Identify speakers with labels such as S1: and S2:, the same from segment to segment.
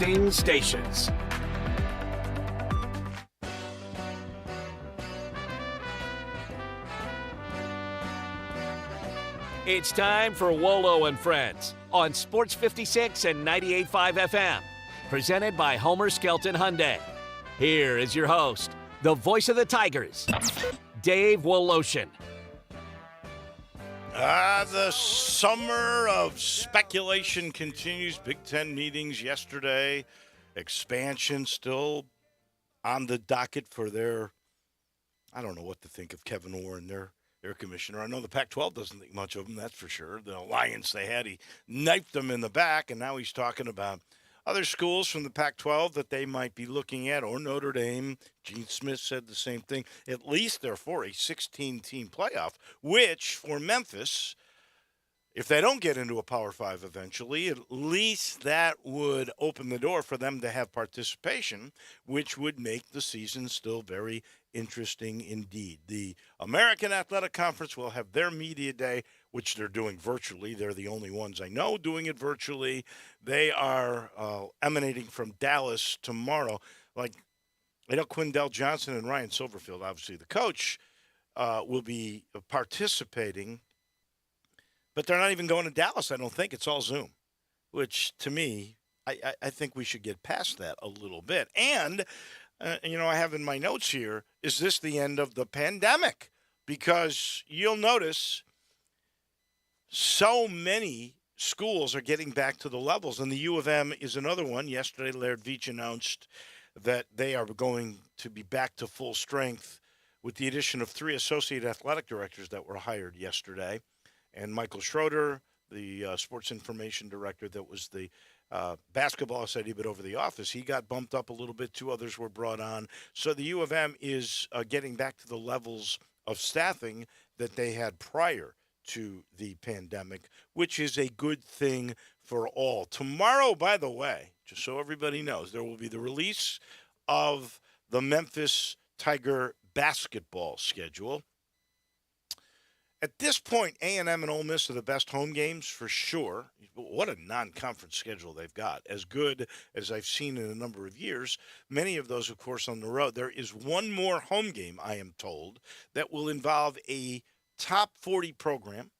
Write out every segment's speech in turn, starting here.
S1: Broadcasting stations. It's time for Wolo and Friends on Sports 56 and 98.5 FM. Presented by Homer Skelton Hyundai. Here is your host, the voice of the Tigers, Dave Woloshin.
S2: The summer of speculation continues. Big Ten meetings yesterday. Expansion still on the docket for their, I don't know what to think of Kevin Warren, their commissioner. I know the Pac-12 doesn't think much of him, that's for sure. The alliance they had, he knifed them in the back, and now he's talking about other schools from the Pac-12 that they might be looking at, or Notre Dame. Gene Smith said the same thing. At least they're for a 16-team playoff, which for Memphis, if they don't get into a Power 5 eventually, at least that would open the door for them to have participation, which would make the season still very interesting indeed. The American Athletic Conference will have their media day, which they're doing virtually. They're the only ones I know doing it virtually. They are emanating from Dallas tomorrow. Like, I know Quindell Johnson and Ryan Silverfield, obviously the coach, will be participating. But they're not even going to Dallas, I don't think. It's all Zoom, which to me, I think we should get past that a little bit. And, I have in my notes here, is this the end of the pandemic? Because you'll notice so many schools are getting back to the levels, and the U of M is another one. Yesterday, Laird Veach announced that they are going to be back to full strength with the addition of 3 associate athletic directors that were hired yesterday. And Michael Schroeder, the sports information director that was the basketball SID, but over the office, he got bumped up a little bit. 2 others were brought on. So the U of M is getting back to the levels of staffing that they had prior to the pandemic, which is a good thing for all. Tomorrow, by the way, just so everybody knows, there will be the release of the Memphis Tiger basketball schedule. At this point, A&M and Ole Miss are the best home games for sure. What a non-conference schedule they've got. As good as I've seen in a number of years. Many of those, of course, on the road. There is one more home game, I am told, that will involve a top 40 program,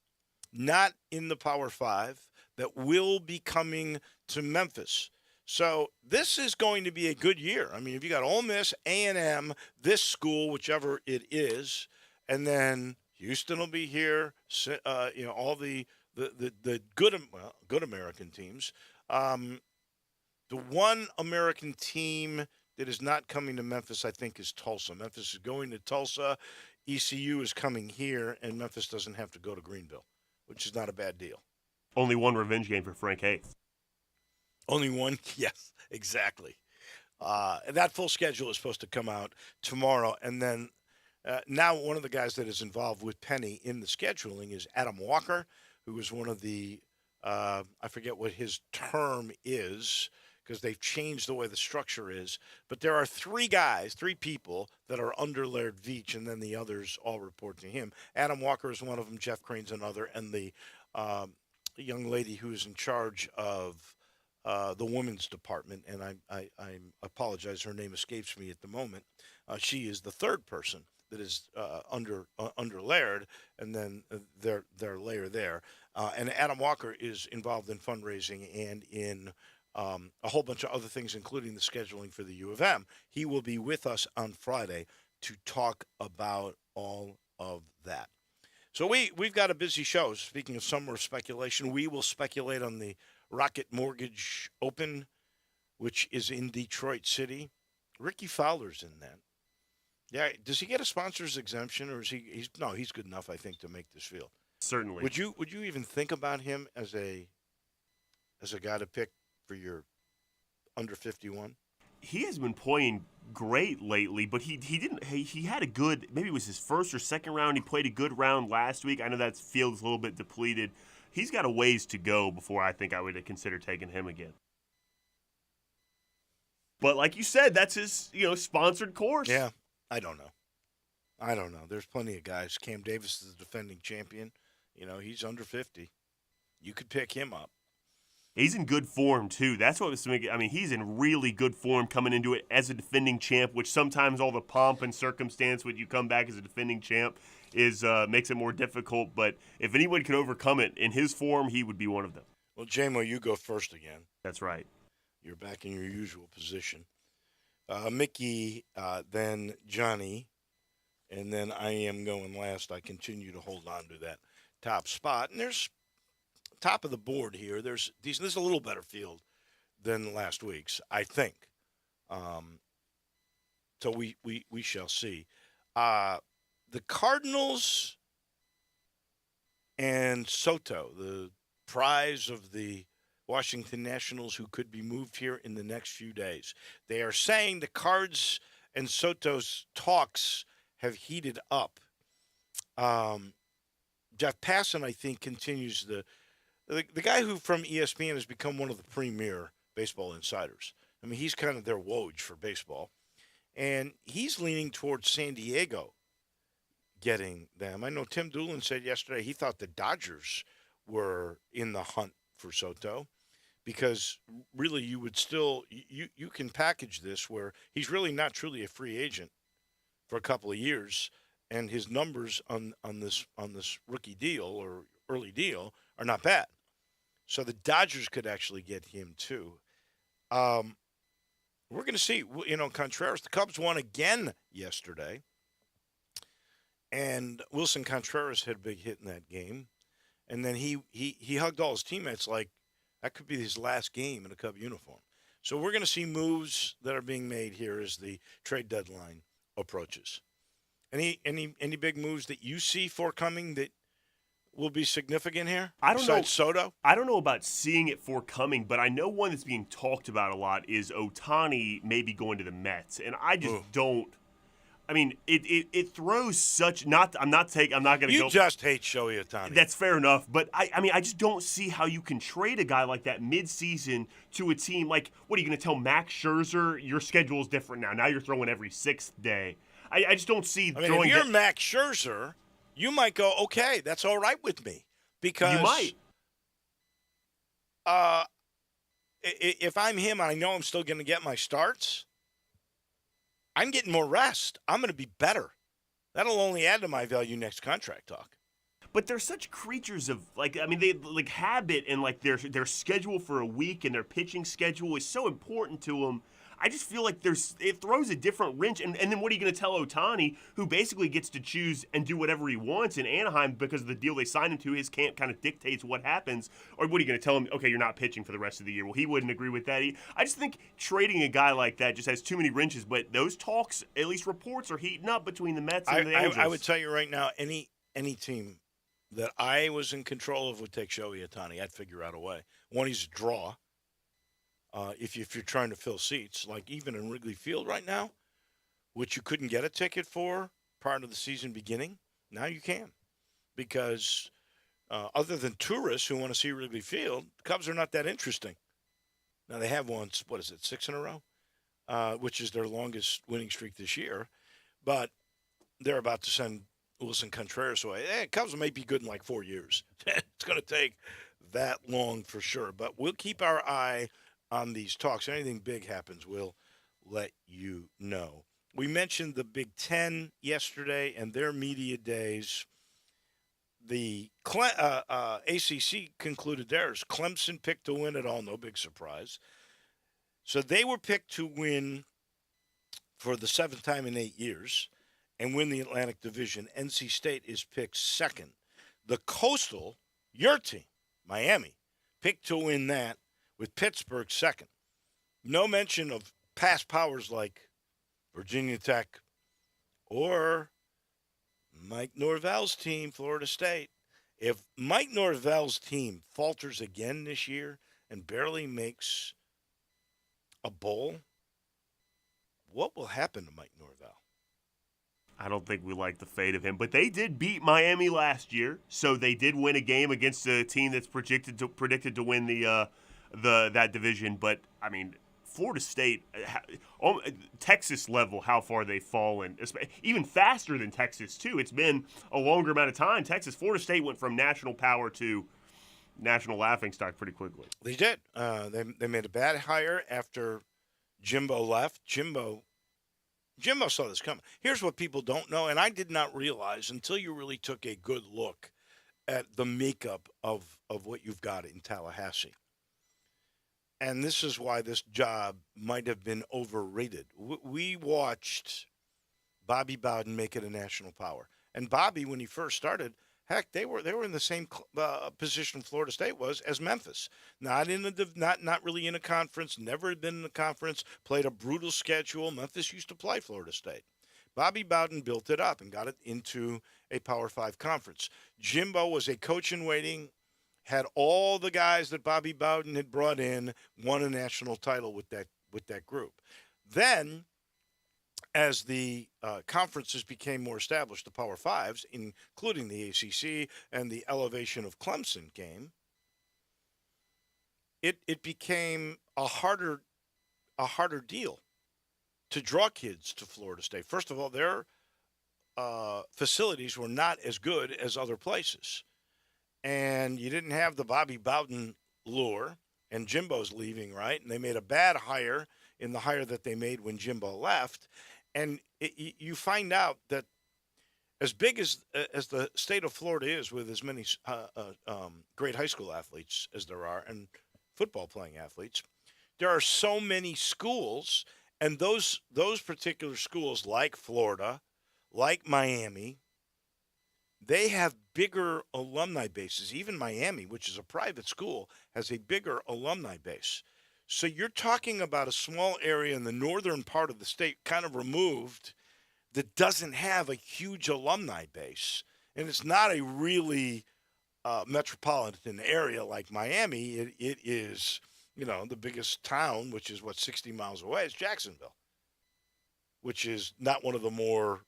S2: not in the Power 5, that will be coming to Memphis. So this is going to be a good year. I mean, if you got Ole Miss, A&M, this school, whichever it is, and then Houston will be here. All the good American teams. The one American team that is not coming to Memphis, I think, is Tulsa. Memphis is going to Tulsa. ECU is coming here, and Memphis doesn't have to go to Greenville, which is not a bad deal.
S3: Only one revenge game for Frank Haith.
S2: Only one? Yes, exactly. That full schedule is supposed to come out tomorrow, and then now one of the guys that is involved with Penny in the scheduling is Adam Walker, who is one of the, I forget what his term is because they've changed the way the structure is. But there are 3 people that are under Laird Veach, and then the others all report to him. Adam Walker is one of them, Jeff Crane's another, and the young lady who is in charge of the women's department, and I apologize, her name escapes me at the moment. She is the 3rd person that is under Laird, and then their layer there. And Adam Walker is involved in fundraising and in a whole bunch of other things, including the scheduling for the U of M. He will be with us on Friday to talk about all of that. So we've got a busy show. Speaking of summer speculation, we will speculate on the Rocket Mortgage Open, which is in Detroit City. Ricky Fowler's in that. Yeah, does he get a sponsor's exemption, or is he's good enough, I think, to make this field.
S3: Certainly.
S2: Would you even think about him as a guy to pick for your under 51?
S3: He has been playing great lately, but he had a good, maybe it was his first or second round. He played a good round last week. I know that field's a little bit depleted. He's got a ways to go before I think I would consider taking him again. But like you said, that's his sponsored course.
S2: Yeah. I don't know. There's plenty of guys. Cam Davis is the defending champion. He's under 50. You could pick him up.
S3: He's in good form, too. That's what was making. I mean, he's in really good form coming into it as a defending champ, which sometimes all the pomp and circumstance when you come back as a defending champ is makes it more difficult. But if anyone can overcome it in his form, he would be one of them.
S2: Well, JMO, you go first again.
S3: That's right.
S2: You're back in your usual position. Mickey, then Johnny, and then I am going last. I continue to hold on to that top spot. And there's top of the board here. There's decent. This is a little better field than last week's, I think. So we shall see. The Cardinals and Soto, the prize of the Washington Nationals, who could be moved here in the next few days. They are saying the Cards and Soto's talks have heated up. Jeff Passan, I think, continues the guy who from ESPN has become one of the premier baseball insiders. I mean, he's kind of their Woj for baseball. And he's leaning towards San Diego getting them. I know Tim Doolin said yesterday he thought the Dodgers were in the hunt for Soto, because really you would still you can package this where he's really not truly a free agent for a couple of years, and his numbers on this rookie deal or early deal are not bad. So the Dodgers could actually get him too. We're going to see. You know, Contreras, the Cubs won again yesterday, and Wilson Contreras had a big hit in that game, and then he hugged all his teammates like that could be his last game in a Cub uniform. So we're going to see moves that are being made here as the trade deadline approaches. Any big moves that you see forthcoming that will be significant here?
S3: I don't know.
S2: Soto?
S3: I don't know about seeing it forthcoming, but I know one that's being talked about a lot is Ohtani maybe going to the Mets, and I just don't. I mean, it throws such not. I'm not going to go.
S2: You just hate Shohei Ohtani.
S3: That's fair enough, but I mean, I just don't see how you can trade a guy like that mid-season to a team like. What are you going to tell Max Scherzer? Your schedule is different now. Now you're throwing every sixth day. I just don't see.
S2: I mean, if you're Max Scherzer, you might go, okay, that's all right with me, because
S3: you might.
S2: If I'm him, I know I'm still going to get my starts. I'm getting more rest. I'm going to be better. That'll only add to my value next contract talk.
S3: But they're such creatures of they like habit, and like their schedule for a week and their pitching schedule is so important to them. I just feel like it throws a different wrench. And then what are you going to tell Ohtani, who basically gets to choose and do whatever he wants in Anaheim because of the deal they signed him to? His camp kind of dictates what happens. Or what are you going to tell him? Okay, you're not pitching for the rest of the year. Well, he wouldn't agree with that. I just think trading a guy like that just has too many wrenches. But those talks, at least reports, are heating up between the Mets and the Angels.
S2: I would tell you right now, any team that I was in control of would take Shohei Ohtani. I'd figure out a way. One, he's a draw. If you're trying to fill seats, like even in Wrigley Field right now, which you couldn't get a ticket for prior to the season beginning, now you can. Because other than tourists who want to see Wrigley Field, the Cubs are not that interesting. Now they have won, 6 in a row, which is their longest winning streak this year. But they're about to send Wilson Contreras away. Cubs may be good in like 4 years. It's going to take that long for sure. But we'll keep our eye on these talks. Anything big happens, we'll let you know. We mentioned the Big Ten yesterday and their media days. The ACC concluded theirs. Clemson picked to win it all, no big surprise. So they were picked to win for the 7th time in 8 years and win the Atlantic Division. NC State is picked second. The Coastal, your team, Miami, picked to win that, with Pittsburgh second. No mention of past powers like Virginia Tech or Mike Norvell's team, Florida State. If Mike Norvell's team falters again this year and barely makes a bowl, what will happen to Mike Norvell?
S3: I don't think we like the fate of him, but they did beat Miami last year, so they did win a game against a team that's predicted to win that division. But I mean, Florida State, Texas level, how far they've fallen, even faster than Texas too. It's been a longer amount of time. Florida State went from national power to national laughingstock pretty quickly.
S2: They did. They made a bad hire after Jimbo left. Jimbo saw this coming. Here's what people don't know, and I did not realize until you really took a good look at the makeup of what you've got in Tallahassee. And this is why this job might have been overrated. We watched Bobby Bowden make it a national power. And Bobby, when he first started, heck, they were in the same position Florida State was as Memphis. Not really in a conference, never had been in a conference, played a brutal schedule. Memphis used to play Florida State. Bobby Bowden built it up and got it into a Power 5 conference. Jimbo was a coach in waiting, had all the guys that Bobby Bowden had brought in, won a national title with that group. Then, as the conferences became more established, the Power Fives, including the ACC and the elevation of Clemson came, it became a harder deal to draw kids to Florida State. First of all, their facilities were not as good as other places. And you didn't have the Bobby Bowden lure, and Jimbo's leaving, right? And they made a bad hire in the hire that they made when Jimbo left. And you find out that as big as the state of Florida is, with as many great high school athletes as there are and football playing athletes, there are so many schools. And those particular schools, like Florida, like Miami, they have bigger alumni bases. Even Miami, which is a private school, has a bigger alumni base. So you're talking about a small area in the northern part of the state, kind of removed, that doesn't have a huge alumni base. And it's not a really metropolitan area like Miami. It is... the biggest town, which is 60 miles away, is Jacksonville, which is not one of the more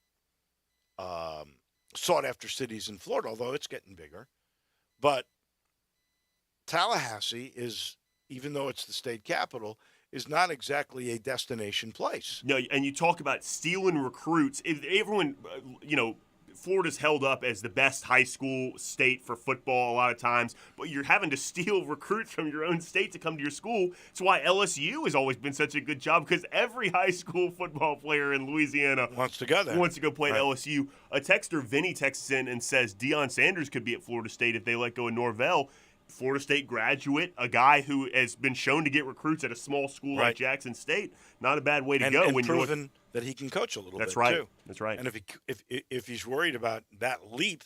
S2: sought-after cities in Florida, although it's getting bigger. But Tallahassee is, even though it's the state capital, is not exactly a destination place.
S3: No, and you talk about stealing recruits. Everyone, Florida's held up as the best high school state for football a lot of times, but you're having to steal recruits from your own state to come to your school. It's why LSU has always been such a good job, because every high school football player in Louisiana
S2: wants to go there.
S3: Wants to go play at LSU. A texter, Vinny, texts in and says Deion Sanders could be at Florida State if they let go of Norvell. Florida State graduate, a guy who has been shown to get recruits at a small school like Jackson State. Not a bad way to go.
S2: And
S3: when
S2: proven that he can coach a little bit, too.
S3: That's right.
S2: And if he's worried about that leap,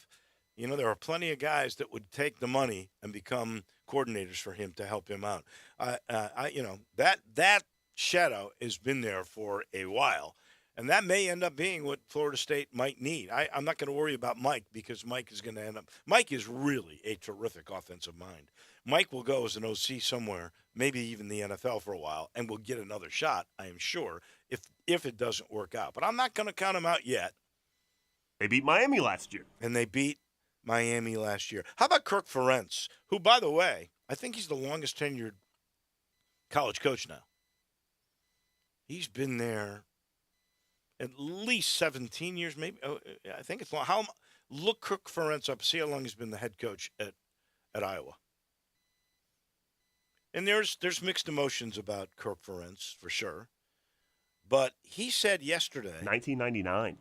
S2: there are plenty of guys that would take the money and become coordinators for him to help him out. That shadow has been there for a while. And that may end up being what Florida State might need. I'm not going to worry about Mike, because Mike is going to end up – Mike is really a terrific offensive mind. Mike will go as an OC somewhere, maybe even the NFL for a while, and will get another shot, I am sure, if it doesn't work out. But I'm not going to count him out yet.
S3: They beat Miami last year.
S2: And they beat Miami last year. How about Kirk Ferentz, who, by the way, I think he's the longest tenured college coach now. He's been there at least 17 years, maybe. Oh, I think it's long. Look Kirk Ferentz up. See how long he's been the head coach at Iowa. And there's mixed emotions about Kirk Ferentz, for sure. But he said yesterday.
S3: 1999.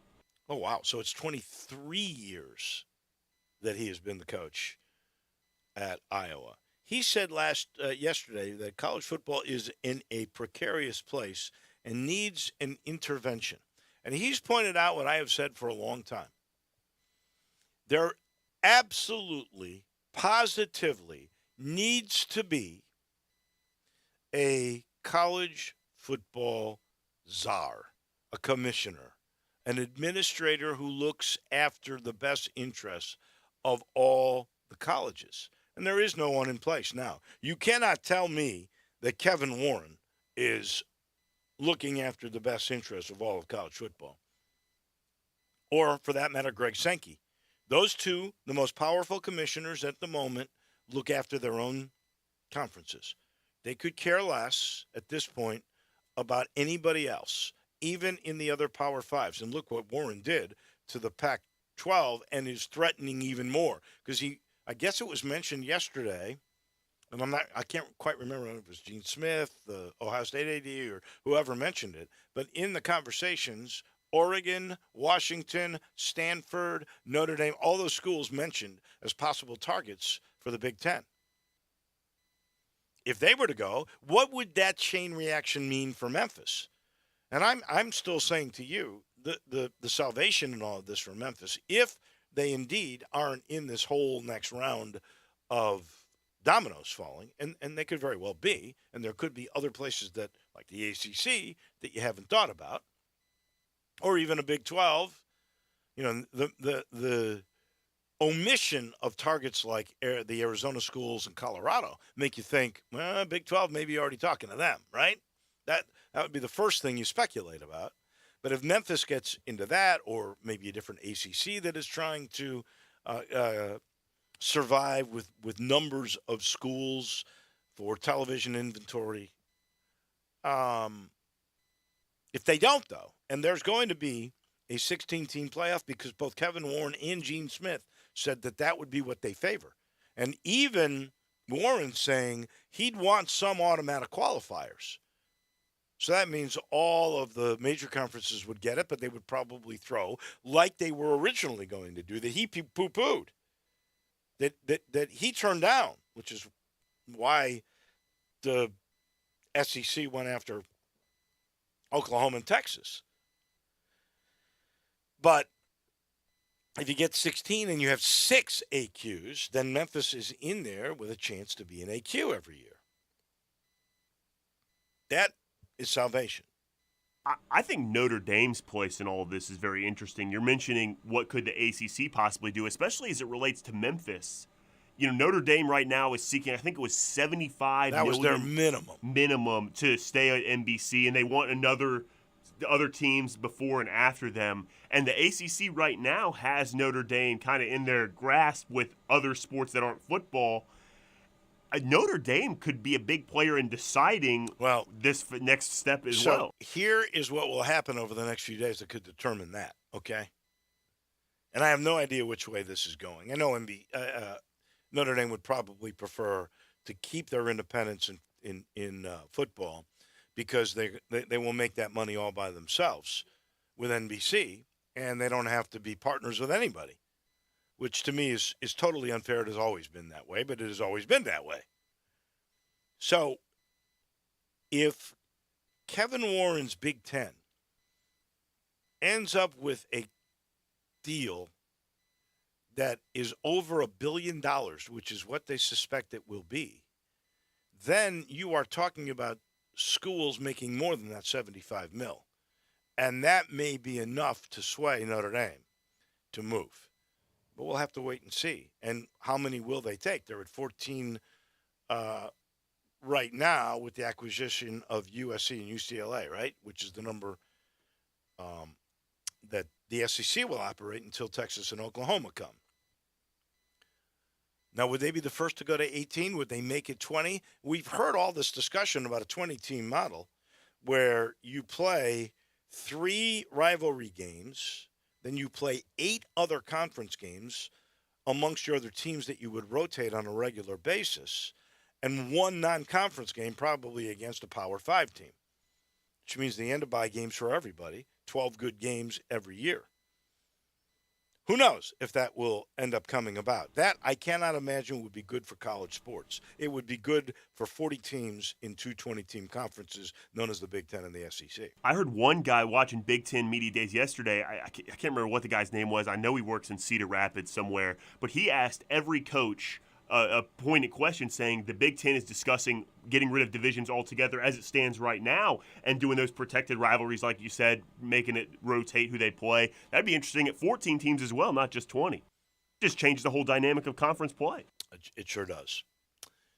S2: Oh, wow. So it's 23 years that he has been the coach at Iowa. He said yesterday that college football is in a precarious place and needs an intervention. And he's pointed out what I have said for a long time. There absolutely, positively needs to be a college football czar, a commissioner, an administrator who looks after the best interests of all the colleges. And there is no one in place. Now, you cannot tell me that Kevin Warren is looking after the best interests of all of college football. Or, for that matter, Greg Sankey. Those two, the most powerful commissioners at the moment, look after their own conferences. They could care less at this point about anybody else, even in the other Power Fives. And look what Warren did to the Pac-12 and is threatening even more. Because I guess it was mentioned yesterday and I can't quite remember if it was Gene Smith, the Ohio State AD, or whoever mentioned it, but in the conversations, Oregon, Washington, Stanford, Notre Dame, all those schools mentioned as possible targets for the Big Ten. If they were to go, what would that chain reaction mean for Memphis? And I'm still saying to you, the salvation in all of this for Memphis, if they indeed aren't in this whole next round of dominoes falling, and they could very well be, and there could be other places that, like the ACC, that you haven't thought about, or even a Big 12. The omission of targets like the Arizona schools and Colorado make you think, well, Big 12 maybe already talking to them, right? That would be the first thing you speculate about. But if Memphis gets into that, or maybe a different ACC that is trying to survive with numbers of schools for television inventory, if they don't, though, and there's going to be a 16-team playoff because both Kevin Warren and Gene Smith said that would be what they favor. And even Warren saying he'd want some automatic qualifiers. So that means all of the major conferences would get it, but they would probably throw, like they were originally going to do, that he poo-pooed, that he turned down, which is why the SEC went after Oklahoma and Texas. But if you get 16 and you have 6 AQs, then Memphis is in there with a chance to be an AQ every year. That is salvation.
S3: I think Notre Dame's place in all of this is very interesting. You're mentioning what could the ACC possibly do, especially as it relates to Memphis. Notre Dame right now is seeking, I think it was $75 million.
S2: That was their minimum
S3: to stay at NBC, and they want the other teams before and after them. And the ACC right now has Notre Dame kind of in their grasp with other sports that aren't football. Notre Dame could be a big player in deciding this next step as well.
S2: Here is what will happen over the next few days that could determine that, okay? And I have no idea which way this is going. I know Notre Dame would probably prefer to keep their independence in football because they will make that money all by themselves with NBC, and they don't have to be partners with anybody, which to me is totally unfair. It has always been that way, but it has always been that way. So if Kevin Warren's Big Ten ends up with a deal that is over $1 billion, which is what they suspect it will be, then you are talking about schools making more than that $75 million. And that may be enough to sway Notre Dame to move. But we'll have to wait and see. And how many will they take? They're at 14 right now with the acquisition of USC and UCLA, right? Which is the number that the SEC will operate until Texas and Oklahoma come. Now, would they be the first to go to 18? Would they make it 20? We've heard all this discussion about a 20-team model where you play 3 rivalry games, then you play 8 other conference games amongst your other teams that you would rotate on a regular basis, and 1 non-conference game probably against a Power 5 team, which means the end-of-bye games for everybody, 12 good games every year. Who knows if that will end up coming about? That, I cannot imagine, would be good for college sports. It would be good for 40 teams in 2 20-team conferences known as the Big Ten and the SEC.
S3: I heard one guy watching Big Ten Media Days yesterday. I can't remember what the guy's name was. I know he works in Cedar Rapids somewhere. But he asked every coach a pointed question saying the Big Ten is discussing getting rid of divisions altogether as it stands right now and doing those protected rivalries, like you said, making it rotate who they play. That'd be interesting at 14 teams as well, not just 20. Just changes the whole dynamic of conference play.
S2: It sure does.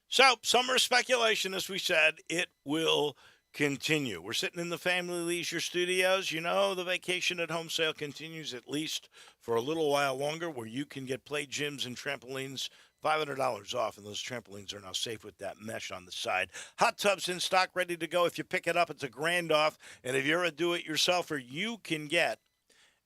S2: So, summer speculation, as we said, it will continue. We're sitting in the Family Leisure Studios. You know, the vacation at home sale continues at least for a little while longer, where you can get play gyms and trampolines $500 off, and those trampolines are now safe with that mesh on the side. Hot tubs in stock, ready to go. If you pick it up, it's $1,000 off. And if you're a do-it-yourselfer, you can get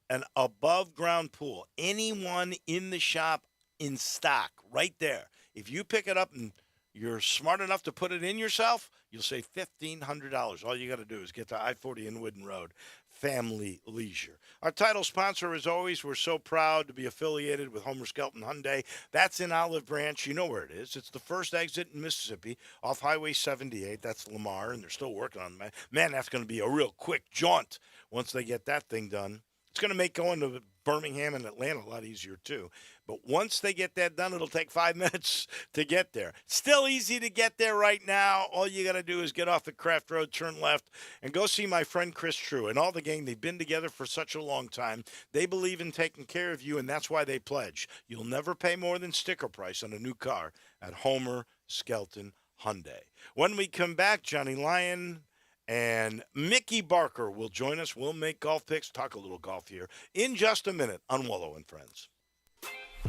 S2: an above-ground pool. Anyone in the shop in stock, right there. If you pick it up and you're smart enough to put it in yourself, you'll save $1,500. All you got to do is get to I-40 in Wooden Road. Family Leisure. Our title sponsor, as always, we're so proud to be affiliated with Homer Skelton Hyundai. That's in Olive Branch. You know where it is. It's the first exit in Mississippi off Highway 78. That's Lamar, and they're still working on that. Man, that's going to be a real quick jaunt once they get that thing done. It's going to make going to Birmingham and Atlanta a lot easier, too. But once they get that done, it'll take 5 minutes to get there. Still easy to get there right now. All you got to do is get off at Craft Road, turn left, and go see my friend Chris True. And all the gang, they've been together for such a long time. They believe in taking care of you, and that's why they pledge. You'll never pay more than sticker price on a new car at Homer Skelton Hyundai. When we come back, Johnny Lyon and Mickey Barker will join us. We'll make golf picks, talk a little golf here in just a minute on Wolo and Friends.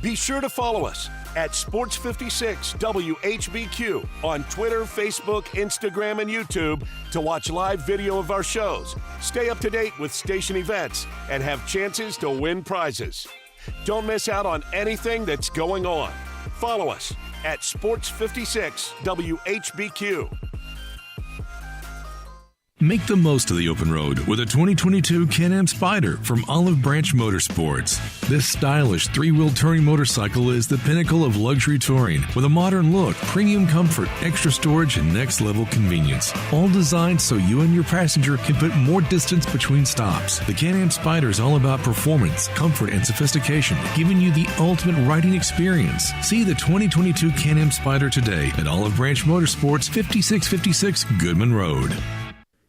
S1: Be sure to follow us at Sports56 WHBQ on Twitter, Facebook, Instagram, and YouTube to watch live video of our shows, stay up to date with station events, and have chances to win prizes. Don't miss out on anything that's going on. Follow us at Sports56 WHBQ.
S4: Make the most of the open road with a 2022 Can-Am Spyder from Olive Branch Motorsports. This stylish three-wheel touring motorcycle is the pinnacle of luxury touring with a modern look, premium comfort, extra storage, and next-level convenience. All designed so you and your passenger can put more distance between stops. The Can-Am Spyder is all about performance, comfort, and sophistication, giving you the ultimate riding experience. See the 2022 Can-Am Spyder today at Olive Branch Motorsports, 5656 Goodman Road.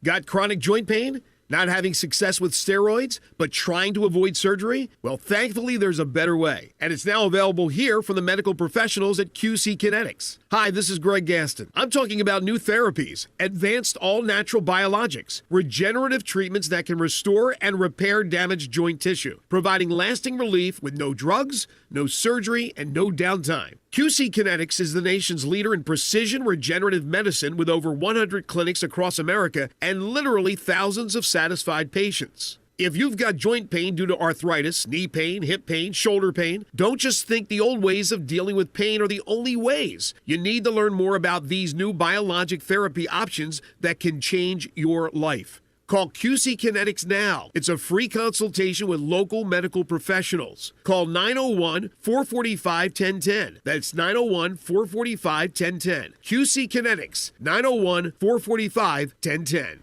S5: Got chronic joint pain? Not having success with steroids, but trying to avoid surgery? Well, thankfully, there's a better way. And it's now available here from the medical professionals at QC Kinetics. Hi, this is Greg Gaston. I'm talking about new therapies, advanced all-natural biologics, regenerative treatments that can restore and repair damaged joint tissue, providing lasting relief with no drugs, no surgery, and no downtime. QC Kinetics is the nation's leader in precision regenerative medicine with over 100 clinics across America and literally thousands of satisfied patients. If you've got joint pain due to arthritis, knee pain, hip pain, shoulder pain, don't just think the old ways of dealing with pain are the only ways. You need to learn more about these new biologic therapy options that can change your life. Call QC Kinetics now. It's a free consultation with local medical professionals. Call 901-445-1010. That's 901-445-1010. QC Kinetics, 901-445-1010.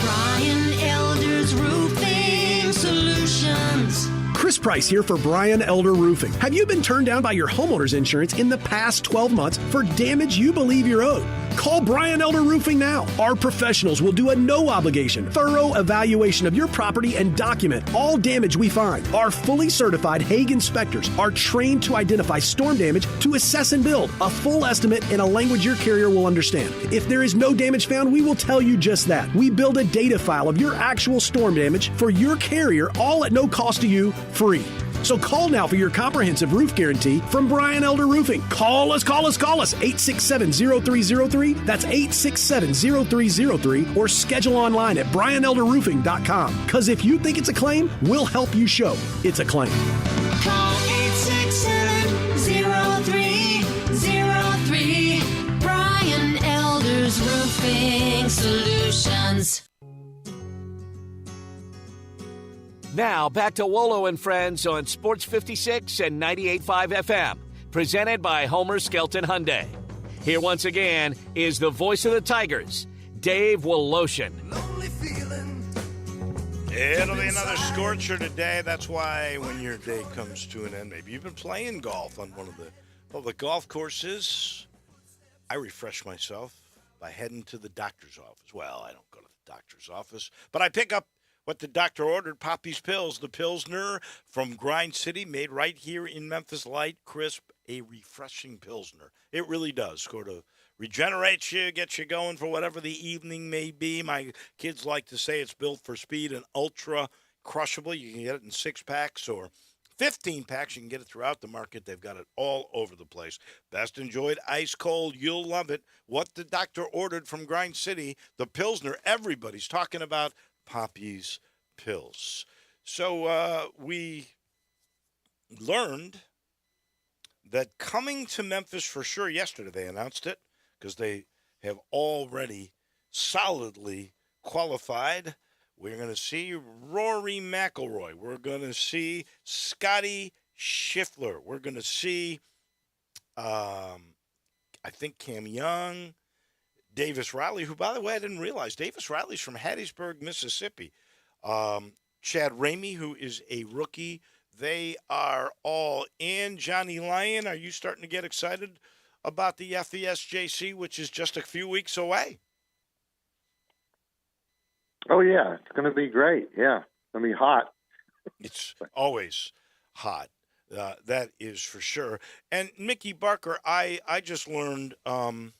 S6: Brian Elder's Roofing Solutions.
S7: Chris Price here for Brian Elder Roofing. Have you been turned down by your homeowner's insurance in the past 12 months for damage you believe you're owed? Call Brian Elder Roofing now. Our professionals will do a no-obligation, thorough evaluation of your property and document all damage we find. Our fully certified Hague inspectors are trained to identify storm damage to assess and build a full estimate in a language your carrier will understand. If there is no damage found, we will tell you just that. We build a data file of your actual storm damage for your carrier, all at no cost to you, free. So call now for your comprehensive roof guarantee from Brian Elder Roofing. Call us, 867-0303. That's 867-0303. Or schedule online at brianelderroofing.com. Because if you think it's a claim, we'll help you show it's a claim.
S6: Call 867-0303. Brian Elder's Roofing Solutions.
S1: Now, back to Wolo and Friends on Sports 56 and 98.5 FM, presented by Homer Skelton Hyundai. Here once again is the voice of the Tigers, Dave Woloshin.
S2: It'll be another scorcher today. That's why when your day comes to an end, maybe you've been playing golf on one of the public golf courses. I refresh myself by heading to the doctor's office. Well, I don't go to the doctor's office, but I pick up what the doctor ordered, Poppy's Pills, the Pilsner from Grind City, made right here in Memphis, light, crisp, a refreshing Pilsner. It really does. Sort of regenerates you, gets you going for whatever the evening may be. My kids like to say it's built for speed and ultra crushable. You can get it in 6-packs or 15 packs. You can get it throughout the market. They've got it all over the place. Best enjoyed ice cold. You'll love it. What the doctor ordered from Grind City, the Pilsner, everybody's talking about Poppy's Pills. So we learned that coming to Memphis for sure yesterday, they announced it, because they have already solidly qualified. We're going to see Rory McIlroy. We're going to see Scotty Scheffler. We're going to see, I think, Cam Young, Davis Riley, who, by the way, I didn't realize. Davis Riley's from Hattiesburg, Mississippi. Chad Ramey, who is a rookie. They are all in. Johnny Lyon, are you starting to get excited about the FESJC, which is just a few weeks away?
S8: Oh, yeah. It's going to be great. Yeah. It's going to be hot.
S2: It's always hot. That is for sure. And Mickey Barker, I just learned, I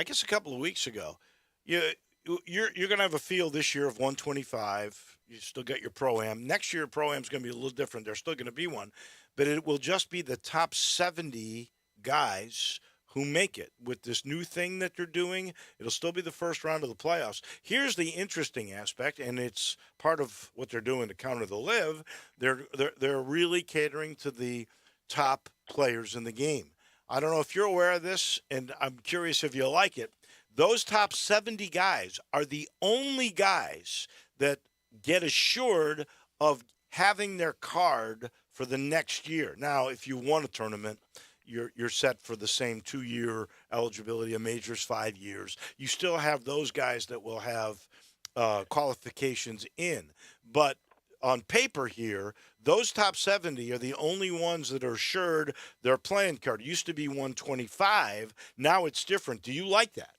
S2: guess a couple of weeks ago, you're going to have a field this year of 125. You still got your Pro-Am. Next year, Pro-Am is going to be a little different. There's still going to be one. But it will just be the top 70 guys who make it with this new thing that they're doing. It'll still be the first round of the playoffs. Here's the interesting aspect, and it's part of what they're doing to counter the live. They're really catering to the top players in the game. I don't know if you're aware of this, and I'm curious if you like it. Those top 70 guys are the only guys that get assured of having their card for the next year. Now, if you won a tournament, you're set for the same 2-year eligibility of majors, 5 years. You still have those guys that will have qualifications in. But on paper here, those top 70 are the only ones that are assured their playing card. It used to be 125. Now it's different. Do you like that?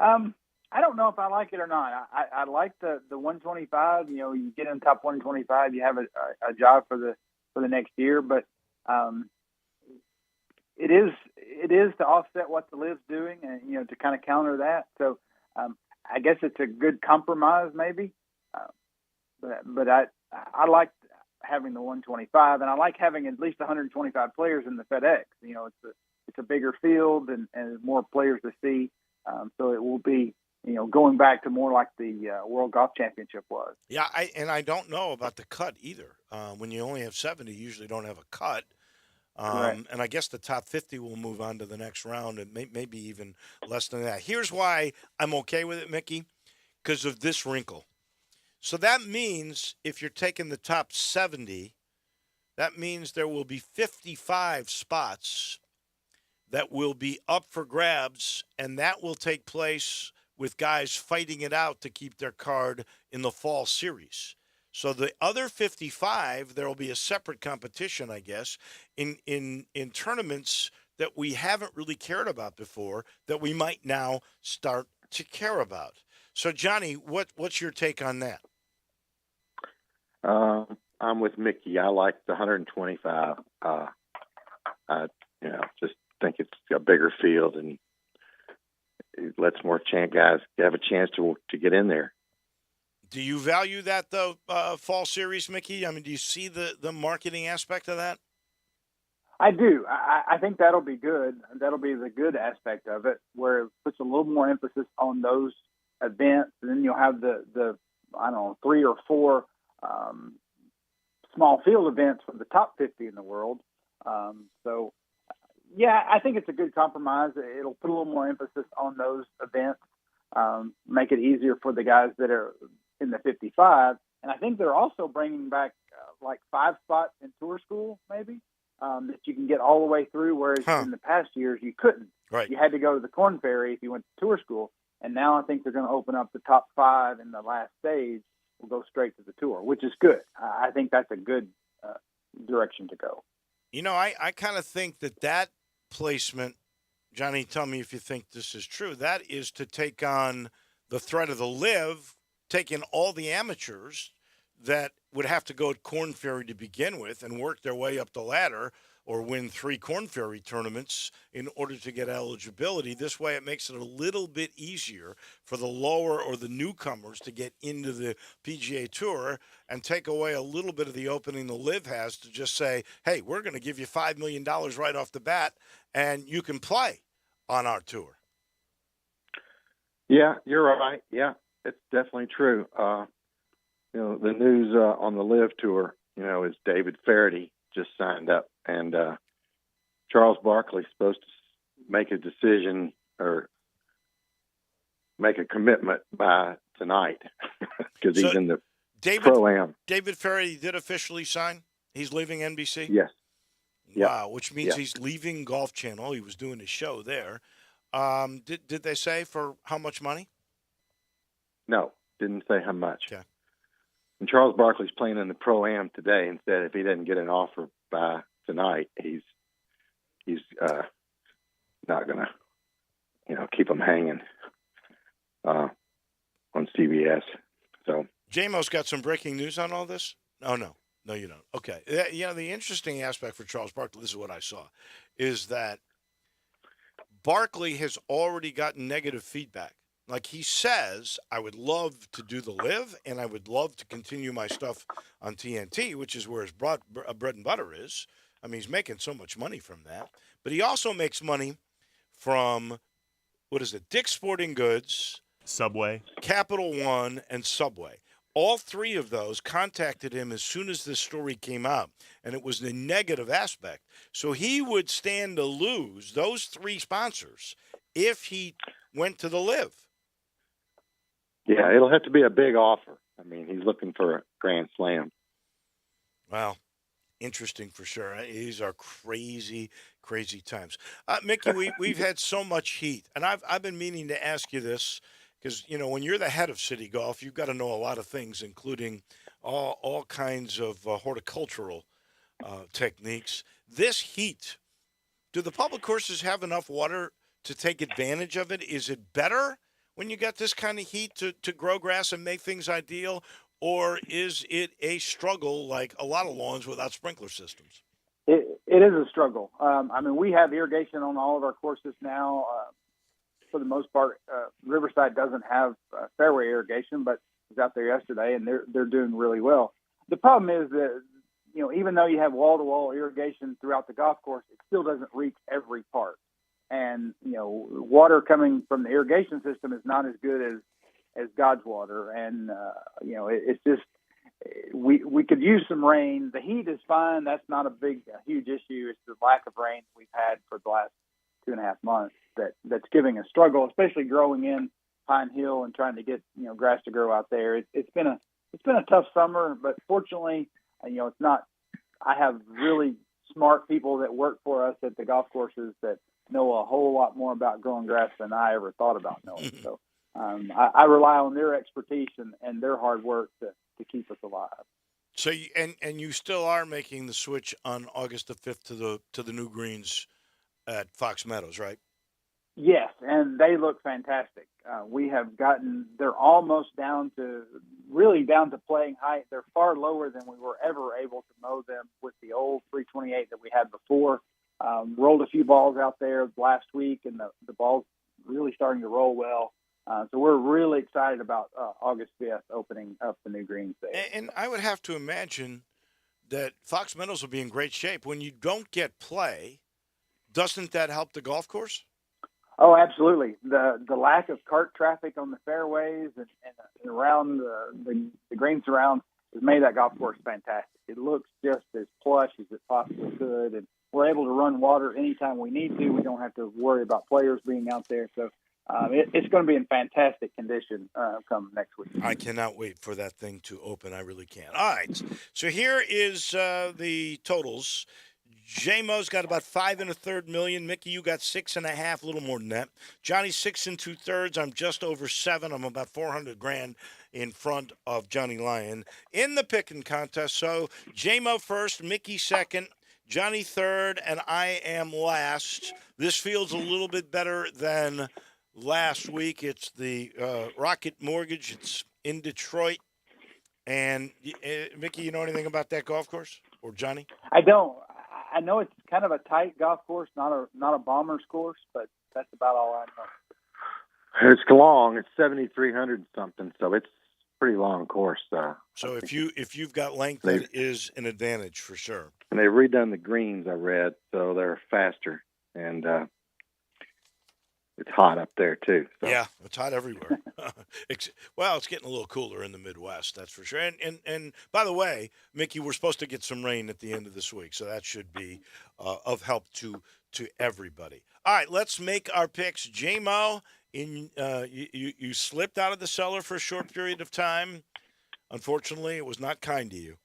S9: I don't know if I like it or not. I like the 125. You get in the top 125, you have a job for the next year. But it is to offset what the live's doing, and to kind of counter that. So I guess it's a good compromise, maybe. But I like having the 125, and I like having at least 125 players in the FedEx. It's a bigger field and more players to see. So it will be, going back to more like the World Golf Championship was.
S2: Yeah, I don't know about the cut either. When you only have 70, you usually don't have a cut. And I guess the top 50 will move on to the next round, and maybe even less than that. Here's why I'm okay with it, Mickey, because of this wrinkle. So that means if you're taking the top 70, that means there will be 55 spots that will be up for grabs, and that will take place with guys fighting it out to keep their card in the fall series. So the other 55, there will be a separate competition, I guess, in tournaments that we haven't really cared about before that we might now start to care about. So, Johnny, what's your take on that?
S8: I'm with Mickey. I like the 125. I just think it's a bigger field and it lets more guys have a chance to get in there.
S2: Do you value that, though, fall series, Mickey? I mean, do you see the marketing aspect of that?
S9: I do. I think that'll be good. That'll be the good aspect of it, where it puts a little more emphasis on those events. And then you'll have the 3 or 4 small field events from the top 50 in the world. So, yeah, I think it's a good compromise. It'll put a little more emphasis on those events, make it easier for the guys that are in the 55. And I think they're also bringing back like 5 spots in Tour School, maybe, that you can get all the way through, whereas in the past years you couldn't.
S2: Right.
S9: You had to go to the Corn Ferry if you went to Tour School. And now I think they're going to open up the top 5 in the last stage. Will go straight to the Tour, which is good. I think that's a good direction to go.
S2: I kind of think that placement, Johnny, tell me if you think this is true, that is to take on the threat of the live, taking all the amateurs that would have to go to Corn Ferry to begin with and work their way up the ladder or win 3 Corn Ferry tournaments in order to get eligibility. This way it makes it a little bit easier for the lower or the newcomers to get into the PGA Tour and take away a little bit of the opening the live has to just say, hey, we're going to give you $5 million right off the bat and you can play on our tour.
S8: Yeah, you're right. Yeah, it's definitely true. The news on the live tour, is David Faraday just signed up, and Charles Barkley's supposed to make a decision or make a commitment by tonight because he's in the Pro-Am.
S2: David Ferry did officially sign? He's leaving NBC?
S8: Yes.
S2: Wow, which means he's leaving Golf Channel. He was doing his show there. Did they say for how much money?
S8: No, didn't say how much.
S2: Okay.
S8: And Charles Barkley's playing in the Pro-Am today and said if he doesn't get an offer by tonight, he's not going to, keep him hanging on CBS. So
S2: JMO's got some breaking news on all this? Oh, no. No, you don't. Okay. The interesting aspect for Charles Barkley, this is what I saw, is that Barkley has already gotten negative feedback. Like he says, I would love to do the live, and I would love to continue my stuff on TNT, which is where his bread and butter is. I mean, he's making so much money from that. But he also makes money from, Dick's Sporting Goods,
S3: Subway,
S2: Capital One, and Subway. All three of those contacted him as soon as this story came out, and it was the negative aspect. So he would stand to lose those three sponsors if he went to the live.
S8: Yeah, it'll have to be a big offer. I mean, he's looking for a grand slam.
S2: Wow. Interesting for sure. These are crazy, crazy times. Mickey, we've had so much heat, and I've been meaning to ask you this because, when you're the head of City Golf, you've got to know a lot of things, including all kinds of horticultural techniques. This heat, do the public courses have enough water to take advantage of it? Is it better when you got this kind of heat to grow grass and make things ideal, or is it a struggle like a lot of lawns without sprinkler systems?
S9: It is a struggle. We have irrigation on all of our courses now. For the most part, Riverside doesn't have fairway irrigation, but I was out there yesterday, and they're doing really well. The problem is that, even though you have wall-to-wall irrigation throughout the golf course, it still doesn't reach every part. And, water coming from the irrigation system is not as good as God's water. And, it's just, we could use some rain. The heat is fine. That's not a huge issue. It's the lack of rain we've had for the last 2.5 months that's giving a struggle, especially growing in Pine Hill and trying to get, grass to grow out there. It's been a tough summer, but fortunately, it's not, I have really smart people that work for us at the golf courses that know a whole lot more about growing grass than I ever thought about knowing. So I rely on their expertise and their hard work to keep us alive.
S2: So you still are making the switch on August the 5th to the new greens at Fox Meadows, right?
S9: Yes, and they look fantastic. They're almost down to playing height. They're far lower than we were ever able to mow them with the old 328 that we had before. Rolled a few balls out there last week, and the ball's really starting to roll well. So we're really excited about August 5th opening up the new greens there.
S2: And I would have to imagine that Fox Meadows will be in great shape. When you don't get play, doesn't that help the golf course?
S9: Oh, absolutely. The lack of cart traffic on the fairways and around the green surround has made that golf course fantastic. It looks just as plush as it possibly could, and we're able to run water anytime we need to. We don't have to worry about players being out there. So it's going to be in fantastic condition come next week.
S2: I cannot wait for that thing to open. I really can. All right. So here is the totals. J-Mo's got about 5 1/3 million. Mickey, you got 6.5, a little more than that. Johnny 6 2/3. I'm just over 7. I'm about $400,000 in front of Johnny Lyon in the picking contest. So J-Mo first, Mickey second, Johnny third, and I am last. This feels a little bit better than last week. It's the Rocket Mortgage. It's in Detroit. And Mickey, you know anything about that golf course, or Johnny?
S9: I don't. I know it's kind of a tight golf course, not a bomber's course, but that's about all I know.
S8: It's long. It's 7,300 something, so it's a pretty long course.
S2: So if you've got length, that is an advantage for sure.
S8: And they've redone the greens, I read, so they're faster, and it's hot up there too. So.
S2: Yeah, it's hot everywhere. Well, it's getting a little cooler in the Midwest, that's for sure. And by the way, Mickey, we're supposed to get some rain at the end of this week, so that should be of help to to everybody. All right, let's make our picks. J-Mo, you slipped out of the cellar for a short period of time. Unfortunately, it was not kind to you.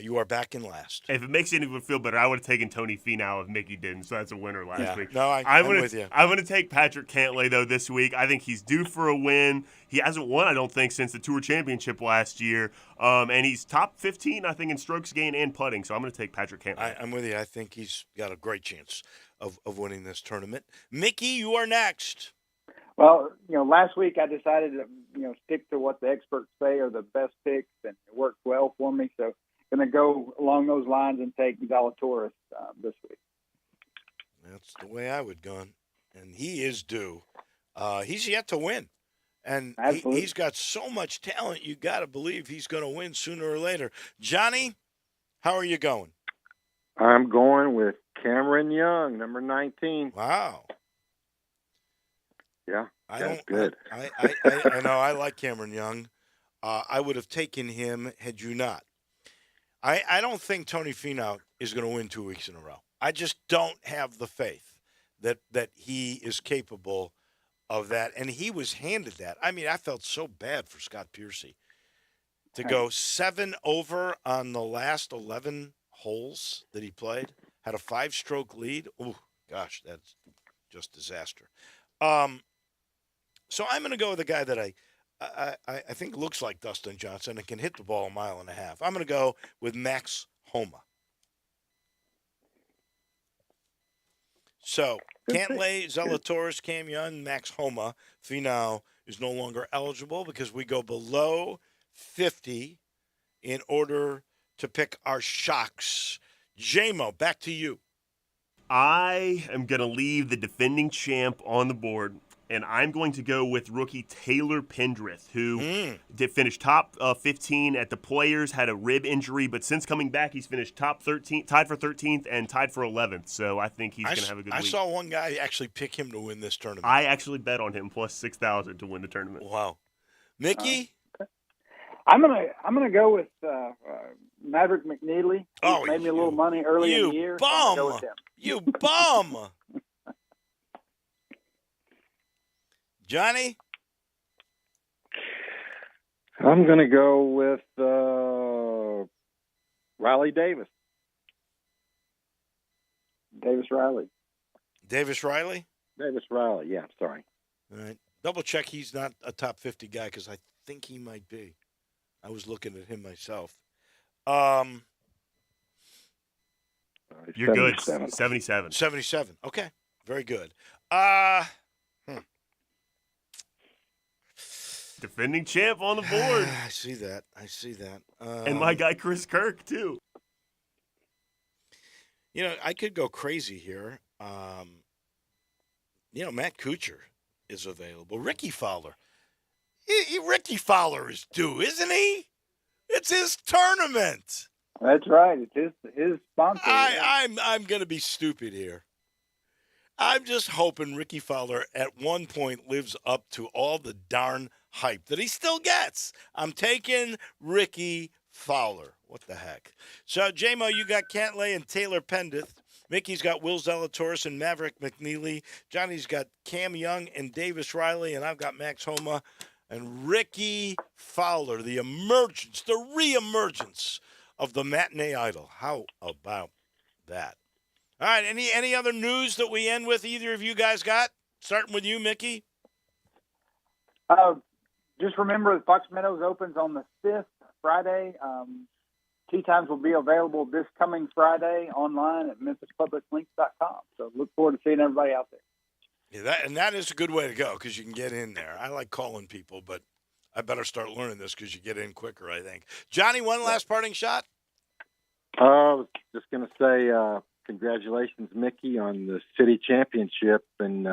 S2: You are back in last.
S3: If it makes anyone feel better, I would have taken Tony Finau if Mickey didn't, so that's a winner last week.
S2: No, I'm with you.
S3: I'm going to take Patrick Cantlay, though, this week. I think he's due for a win. He hasn't won, I don't think, since the Tour Championship last year. And he's top 15, I think, in strokes gained and putting, so I'm going to take Patrick Cantlay.
S2: I'm with you. I think he's got a great chance of winning this tournament. Mickey, you are next.
S9: Well, last week I decided to, stick to what the experts say are the best picks, and it worked well for me. So going to go along those lines and take Zalatoris this week.
S2: That's the way I would go. And he is due. He's yet to win. And he's got so much talent, you got to believe he's going to win sooner or later. Johnny, how are you going?
S8: I'm going with Cameron Young, number 19.
S2: Wow.
S8: Yeah,
S2: that's
S8: good.
S2: I know. I like Cameron Young. I would have taken him had you not. I don't think Tony Finau is going to win 2 weeks in a row. I just don't have the faith that he is capable of that. And he was handed that. I mean, I felt so bad for Scott Piercy to go 7 over on the last 11 holes that he played. Had a 5-stroke lead. Oh, gosh, that's just disaster. So I'm going to go with a guy that I think looks like Dustin Johnson and can hit the ball 1.5 miles. I'm going to go with Max Homa. So Cantlay, Zalatoris, Cam Young, Max Homa. Finau is no longer eligible because we go below 50 in order to pick our shocks. J-Mo, back to you.
S3: I am going to leave the defending champ on the board, and I'm going to go with rookie Taylor Pendrith, who did finish top 15 at the Players, had a rib injury, but since coming back, he's finished top 13, tied for 13th, and tied for 11th. So I think he's going to have a good week.
S2: I saw one guy actually pick him to win this tournament.
S3: I actually bet on him plus 6,000 to win the tournament.
S2: Wow, Mickey.
S9: I'm gonna go with Maverick McNeely. He made me a little money early in the year.
S2: Bum.
S9: So go with him.
S2: You bum. Johnny?
S8: I'm going to go with Riley Davis.
S9: Davis Riley,
S8: yeah, sorry.
S2: All right. Double check he's not a top 50 guy because I think he might be. I was looking at him myself.
S3: You're good. 77.
S2: 77. Okay. Very good.
S3: Defending champ on the board.
S2: I see that.
S3: And my guy Chris Kirk, too.
S2: I could go crazy here. Matt Kuchar is available. Ricky Fowler. Ricky Fowler is due, isn't he? It's his tournament.
S9: That's right. It's his sponsor.
S2: I'm going to be stupid here. I'm just hoping Ricky Fowler at one point lives up to all the darn hype that he still gets. I'm taking Ricky Fowler. What the heck? So, J-Mo, you got Cantlay and Taylor Pendrith. Mickey's got Will Zalatoris and Maverick McNeely. Johnny's got Cam Young and Davis Riley, and I've got Max Homa and Ricky Fowler. The reemergence of the matinee idol. How about that? All right, any other news that we end with either of you guys got? Starting with you, Mickey.
S9: Just remember the Fox Meadows opens on the 5th, Friday. Tee times will be available this coming Friday online at memphispubliclinks.com. So look forward to seeing everybody out there.
S2: Yeah, that is a good way to go because you can get in there. I like calling people, but I better start learning this because you get in quicker, I think. Johnny, one last parting shot?
S8: I was just going to say congratulations, Mickey, on the city championship. And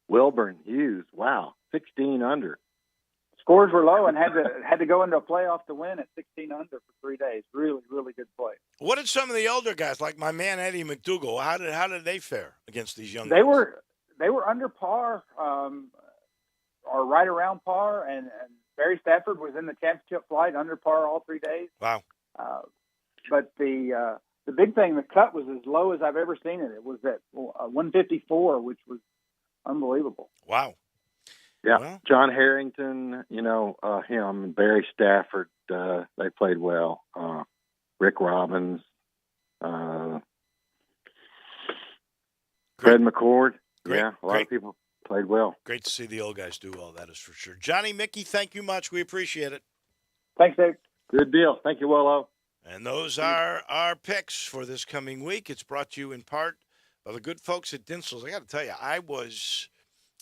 S8: Wilburn Hughes, wow, 16 under.
S9: Scores were low and had to go into a playoff to win at 16 under for 3 days. Really, really good play.
S2: What did some of the older guys, like my man Eddie McDougal, how did they fare against these young
S9: guys?
S2: They
S9: were under par, or right around par, and Barry Stafford was in the championship flight under par all 3 days.
S2: Wow.
S9: But the the big thing, the cut was as low as I've ever seen it. It was at 154, which was unbelievable.
S2: Wow.
S8: Yeah,
S2: Well,
S8: John Harrington, him, Barry Stafford, they played well. Rick Robbins, Fred McCord. Yeah, a lot of people played well.
S2: Great to see the old guys do all that, is for sure. Johnny, Mickey, thank you much. We appreciate it.
S9: Thanks, Dave.
S8: Good deal. Thank you, Wolo.
S2: And those are our picks for this coming week. It's brought to you in part by the good folks at Dinsel's. I got to tell you, I was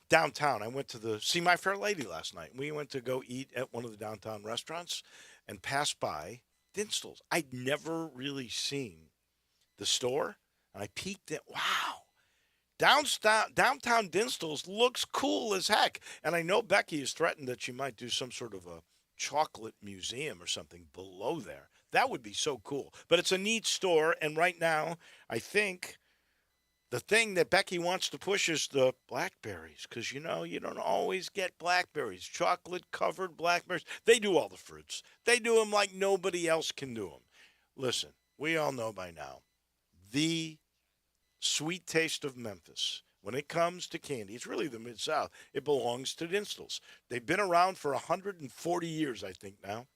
S2: downtown. I went to see My Fair Lady last night. We went to go eat at one of the downtown restaurants and passed by Dinsel's. I'd never really seen the store, and I peeked at, wow. Downtown Dinsel's looks cool as heck. And I know Becky has threatened that she might do some sort of a chocolate museum or something below there. That would be so cool. But it's a neat store, and right now, I think the thing that Becky wants to push is the blackberries, because, you don't always get blackberries, chocolate-covered blackberries. They do all the fruits. They do them like nobody else can do them. Listen, we all know by now, the sweet taste of Memphis, when it comes to candy, it's really the Mid-South. It belongs to Dinsel's. They've been around for 140 years, I think, now.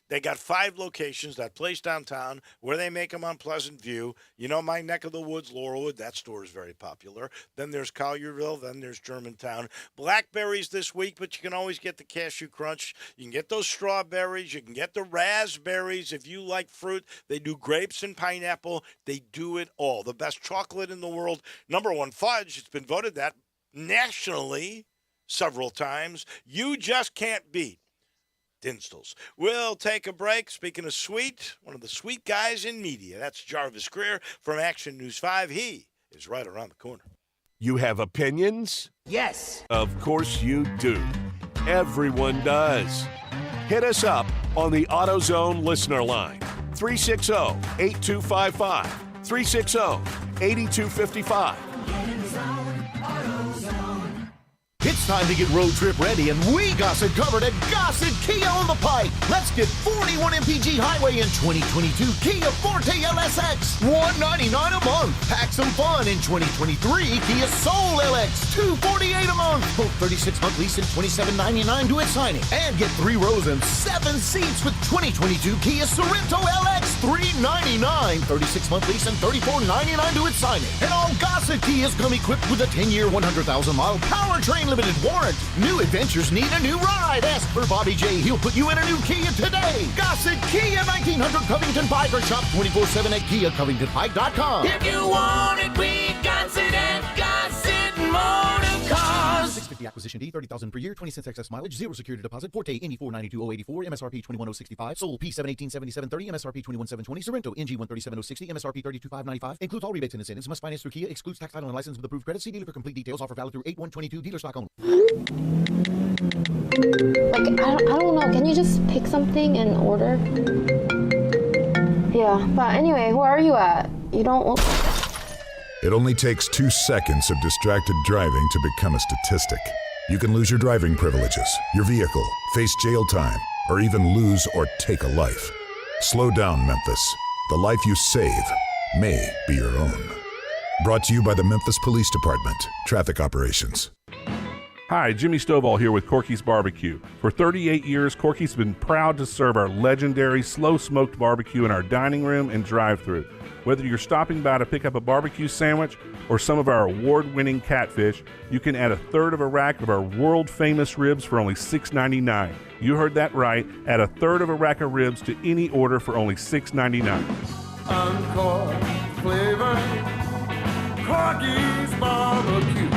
S2: They got 5 locations, that place downtown where they make them on Pleasant View. My neck of the woods, Laurelwood, that store is very popular. Then there's Collierville. Then there's Germantown. Blackberries this week, but you can always get the Cashew Crunch. You can get those strawberries. You can get the raspberries if you like fruit. They do grapes and pineapple. They do it all. The best chocolate in the world. #1 fudge. It's been voted that nationally several times. You just can't beat Dinsel's. We'll take a break. Speaking of sweet, one of the sweet guys in media. That's Jarvis Greer from Action News 5. He is right around the corner.
S1: You have opinions?
S10: Yes.
S1: Of course you do. Everyone does. Hit us up on the AutoZone listener line. 360-8255. 360-8255.
S10: It's time to get road trip ready, and we got it covered at Gossett Kia on the Pike. Let's get 41 MPG Highway in 2022 Kia Forte LSX, $199 a month. Pack some fun in 2023 Kia Soul LX, $248 a month. Both 36-month lease and $27.99 do it signing. And get 3 rows and 7 seats with 2022 Kia Sorento LX, $399. 36-month lease and $34.99 do it signing. And all Gossett Kias come equipped with a 10-year, 100,000-mile powertrain limited warrant. New adventures need a new ride. Ask for Bobby J. He'll put you in a new Kia today. Gossett Kia, 1900 Covington Pike, or shop 24/7 at KiaCovingtonPike.com.
S6: If you want it, we got it at Gossett Motor Cars.
S10: 650 acquisition D, 30,000 per year, 20 cents excess mileage, 0 security deposit. Forte, NE 492,084, MSRP 21,065. Soul P718, 7730, MSRP 21,720. Sorrento, NG 137,060, MSRP 32,595. Includes all rebates and incentives. Must finance through Kia. Excludes tax, title, and license with approved credit. See dealer for complete details. Offer valid through 8/1/22. Dealer stock only.
S11: I don't know. Can you just pick something and order? Yeah, but anyway, where are you at? You don't.
S12: It only takes 2 seconds of distracted driving to become a statistic. You can lose your driving privileges, your vehicle, face jail time, or even lose or take a life. Slow down, Memphis. The life you save may be your own. Brought to you by the Memphis Police Department, Traffic Operations.
S13: Hi, Jimmy Stovall here with Corky's Barbecue. For 38 years, Corky's been proud to serve our legendary slow-smoked barbecue in our dining room and drive-thru. Whether you're stopping by to pick up a barbecue sandwich or some of our award-winning catfish, you can add 1/3 of a rack of our world-famous ribs for only $6.99. You heard that right. Add 1/3 of a rack of ribs to any order for only $6.99.
S14: Encore flavor, Corky's Barbecue.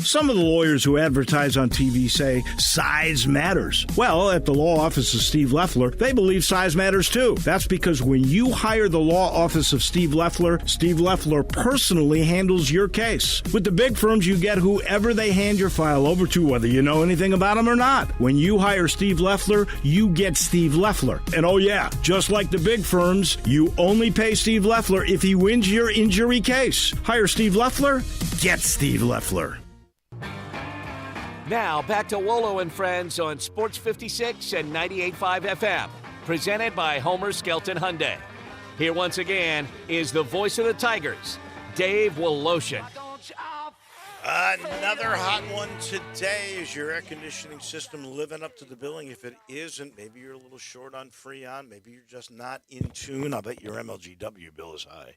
S15: Some of the lawyers who advertise on TV say size matters. Well, at the law office of Steve Leffler, they believe size matters too. That's because when you hire the law office of Steve Leffler personally handles your case. With the big firms, you get whoever they hand your file over to, whether you know anything about them or not. When you hire Steve Leffler, you get Steve Leffler. And oh yeah, just like the big firms, you only pay Steve Leffler if he wins your injury case. Hire Steve Leffler, get Steve Leffler.
S1: Now, back to Wolo and Friends on Sports 56 and 98.5 FM. Presented by Homer Skelton Hyundai. Here once again is the voice of the Tigers, Dave Woloshin.
S2: Another hot one today. Is your air conditioning system living up to the billing? If it isn't, maybe you're a little short on Freon. Maybe you're just not in tune. I bet your MLGW bill is high.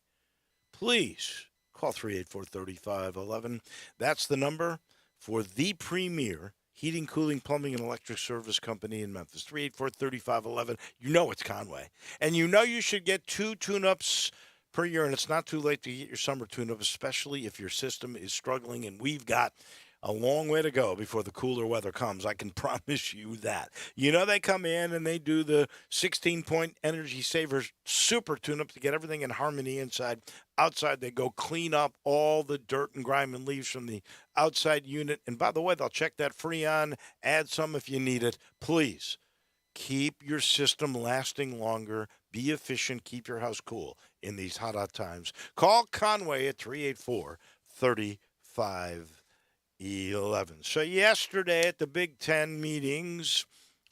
S2: Please call 384-3511. That's the number for the premier heating, cooling, plumbing, and electric service company in Memphis. 384-3511. You know it's Conway. And you know you should get 2 tune-ups per year, and it's not too late to get your summer tune-up, especially if your system is struggling, and we've got a long way to go before the cooler weather comes. I can promise you that. You know, they come in and they do the 16-point Energy Savers super tune-up to get everything in harmony inside. Outside, they go clean up all the dirt and grime and leaves from the outside unit. And by the way, they'll check that Freon, add some if you need it. Please keep your system lasting longer. Be efficient. Keep your house cool in these hot times. Call Conway at 384-3511. So yesterday at the Big Ten meetings,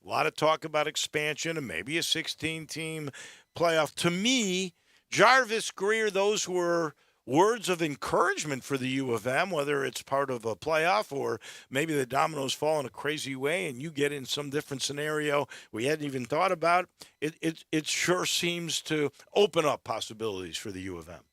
S2: a lot of talk about expansion and maybe a 16-team playoff. To me, Jarvis Greer, those were words of encouragement for the U of M, whether it's part of a playoff or maybe the dominoes fall in a crazy way and you get in some different scenario we hadn't even thought about. It sure seems to open up possibilities for the U of M.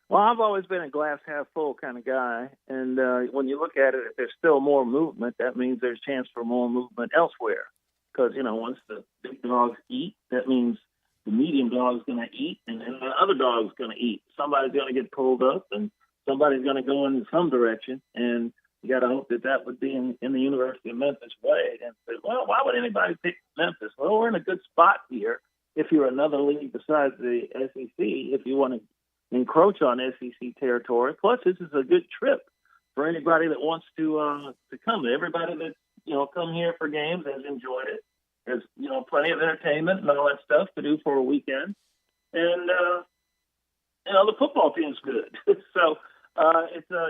S16: Well, I've always been a glass half full kind of guy, and when you look at it, if there's still more movement, that means there's chance for more movement elsewhere. Because, you know, once the big dogs eat, that means the medium dog's going to eat, and then the other dog's going to eat. Somebody's going to get pulled up, and somebody's going to go in some direction, and you got to hope that would be in the University of Memphis way. And say, well, why would anybody pick Memphis? Well, we're in a good spot here if you're another league besides the SEC, if you want to encroach on SEC territory. Plus, this is a good trip for anybody that wants to come. Everybody that's, you know, come here for games has enjoyed it. There's, you know, plenty of entertainment and all that stuff to do for a weekend. And, you know, the football team's good. So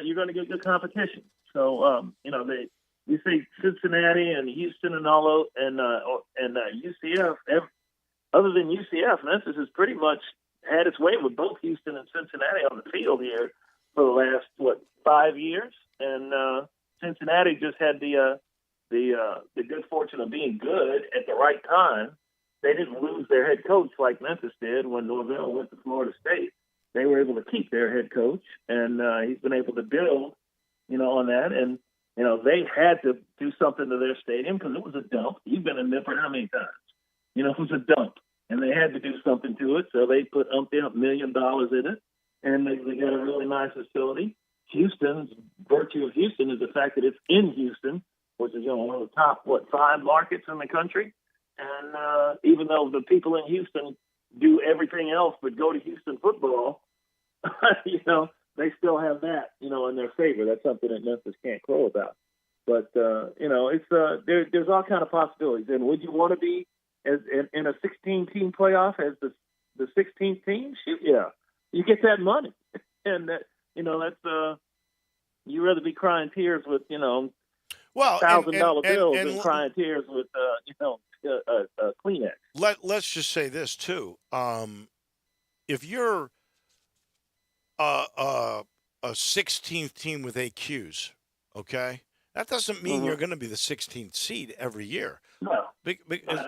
S16: you're going to get good competition. So, you know, you see Cincinnati and Houston and all those, and UCF. Other than UCF, Memphis has pretty much had its way with both Houston and Cincinnati on the field here for the last, 5 years. And Cincinnati just had the good fortune of being good at the right time. They didn't lose their head coach like Memphis did when Norvell went to Florida State. They were able to keep their head coach, and he's been able to build, you know, on that. And, you know, they had to do something to their stadium because it was a dump. You've been in Memphis how many times? You know, it was a dump. And they had to do something to it, so they put $1 million in it, and they got a really nice facility. Houston's virtue of Houston is the fact that it's in Houston, which is, you know, one of the top, 5 markets in the country. And even though the people in Houston do everything else but go to Houston football, you know, they still have that, you know, in their favor. That's something that Memphis can't crow about. But, you know, it's there's all kind of possibilities. And would you want to be in a 16-team playoff as the 16th team? Shoot, yeah. You get that money. And, that, you know, that's you'd rather be crying tears with, you know, $1,000 bills than crying tears with, you know, Kleenex.
S2: Let's just say this, too. If you're a 16th team with AQs, okay, that doesn't mean you're going to be the 16th seed every year.
S16: No.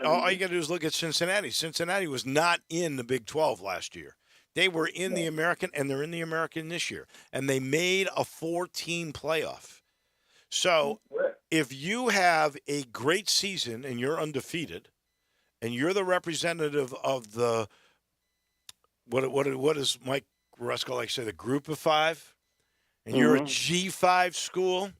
S2: All you got to do is look at Cincinnati. Cincinnati was not in the Big 12 last year. They were in the American, and they're in the American this year. And they made a 4-team playoff. So if you have a great season and you're undefeated, and you're the representative of the what does Mike Rusko like to say, the group of 5, and you're a G5 school,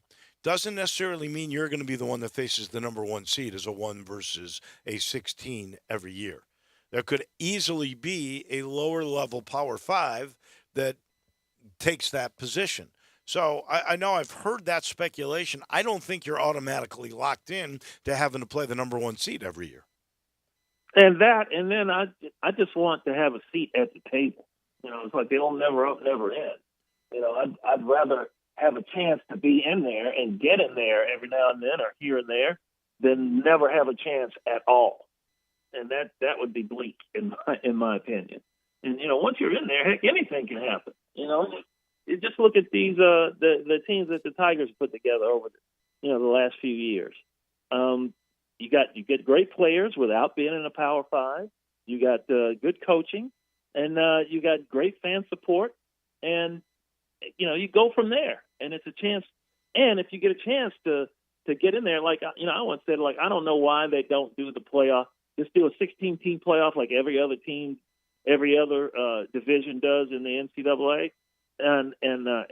S2: doesn't necessarily mean you're going to be the one that faces the number 1 seed as a 1 versus a 16 every year. There could easily be a lower level Power 5 that takes that position. So I know I've heard that speculation. I don't think you're automatically locked in to having to play the number 1 seed every year.
S16: And then I just want to have a seat at the table. You know, it's like the old never up, never in. You know, I'd rather have a chance to be in there and get in there every now and then or here and there than never have a chance at all. And that would be bleak in my opinion. And once you're in there, heck, anything can happen. You just look at these the teams that the Tigers put together over the last few years. You get great players without being in a Power Five. You got good coaching, and you got great fan support, and you go from there. And it's a chance. And if you get a chance to get in there, like I once said, like I don't know why they don't do the playoff. Just do a 16-team playoff like every other division does in the NCAA, and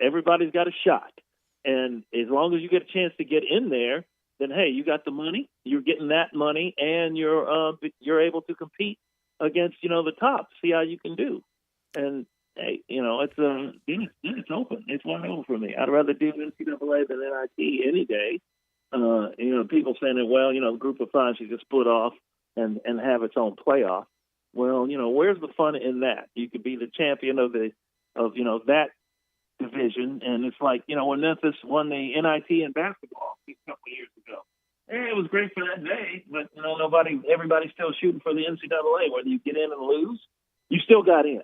S16: everybody's got a shot. And as long as you get a chance to get in there, then hey, you got the money. You're getting that money, and you're able to compete against the top. See how you can do. And hey, it's open. It's wide open for me. I'd rather do NCAA than NIT any day. People saying that the group of five should just split off and have its own playoff. Well, where's the fun in that? You could be the champion of that division, and it's like when Memphis won the NIT in basketball a couple of years ago. It was great for that day, but everybody's still shooting for the NCAA. Whether you get in and lose, you still got in.